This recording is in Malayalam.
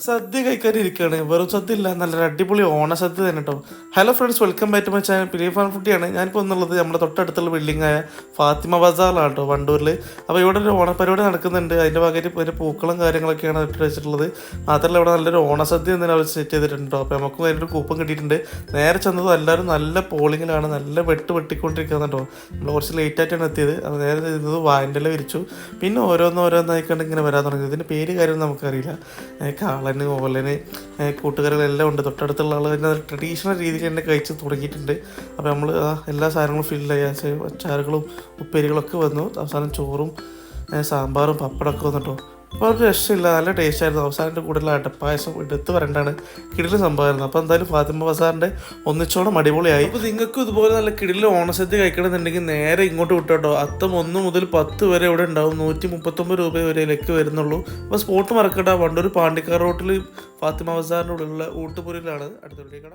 സദ്യ കഴിക്കാനിരിക്കുകയാണ്. വെറും സദ്യ ഇല്ല, നല്ലൊരു അടിപൊളി ഓണസദ്യ തന്നെ കേട്ടോ. Hello friends, welcome back to my channel പിരിയ ഫാൻ ഫുഡിയാണ്. ഞാനിപ്പോൾ ഒന്നുള്ളത് നമ്മുടെ തൊട്ടടുത്തുള്ള ബിൽഡിംഗ് ആയ ഫാത്തിമ ബസാറിലാണ് കേട്ടോ, വണ്ടൂരിൽ. അപ്പോൾ ഇവിടെ ഒരു ഓണപ്പരിപാടി നടക്കുന്നുണ്ട്. അതിൻ്റെ ഭാഗമായിട്ട് ഒരു പൂക്കളും കാര്യങ്ങളൊക്കെയാണ് ഇട്ട് വെച്ചിട്ടുള്ളത്. മാത്രമല്ല ഇവിടെ നല്ലൊരു ഓണസദ്യ എന്തെങ്കിലും അവർ സെറ്റ് ചെയ്തിട്ടുണ്ട്. അപ്പോൾ നമുക്കും അതിൻ്റെ ഒരു കൂപ്പൺ കിട്ടിയിട്ടുണ്ട്. നേരെ ചെന്നത് എല്ലാവരും നല്ല പോളിങ്ങിലാണ്, നല്ല വെട്ടിക്കൊണ്ടിരിക്കുന്നുണ്ടോ. നമ്മൾ കുറച്ച് ലേറ്റ് ആയിട്ടാണ് എത്തിയത്. അത് നേരെ ഇരുന്നത് വായൻ്റെ വിരിച്ചു. പിന്നെ ഓരോന്നായിക്കൊണ്ട് ഇങ്ങനെ വരാൻ തുടങ്ങി. ഇതിൻ്റെ പേര് കാര്യം നമുക്കറിയില്ല. കാളന് ഓലന് കൂട്ടുകാരികളെല്ലാം ഉണ്ട്. തൊട്ടടുത്തുള്ള ആൾ തന്നെ ട്രഡീഷണൽ രീതിയിൽ തന്നെ കഴിച്ച് തുടങ്ങിയിട്ടുണ്ട്. അപ്പോൾ നമ്മൾ എല്ലാ സാധനങ്ങളും ഫില്ലായി. അച്ചാറുകളും ഉപ്പേരികളൊക്കെ വന്നു. അവസാനം ചോറും സാമ്പാറും പപ്പടമൊക്കെ വന്നിട്ടോ. അപ്പോൾ ഒരു രക്ഷയില്ല, നല്ല ടേസ്റ്റ് ആയിരുന്നു. അവസാനത്തെ കൂടുതൽ അടപ്പായസം എടുത്ത് വരണ്ടാണ്, കിടില് സംഭവമായിരുന്നു. അപ്പോൾ എന്തായാലും ഫാത്തിമ ബസാറിൻ്റെ ഒന്നിച്ചോളം അടിപൊളിയായി. അപ്പോൾ നിങ്ങൾക്കും ഇതുപോലെ നല്ല കിടില് ഓണസദ്യ കഴിക്കണമെന്നുണ്ടെങ്കിൽ നേരെ ഇങ്ങോട്ട് വിട്ടോ. അത്തം 1 മുതൽ 10 വരെ ഇവിടെ ഉണ്ടാവും. 139 രൂപ വരെ ലെക്ക് വരുന്നുള്ളൂ. അപ്പോൾ സ്പോട്ട് മറക്കണ്ട, വണ്ടൂർ പാണ്ടിക്കാർ റോട്ടിൽ ഫാത്തിമ ബസാറിൻ്റെ ഉള്ളിലുള്ള ഊട്ടുപുരയിലാണ്. അടുത്ത കട.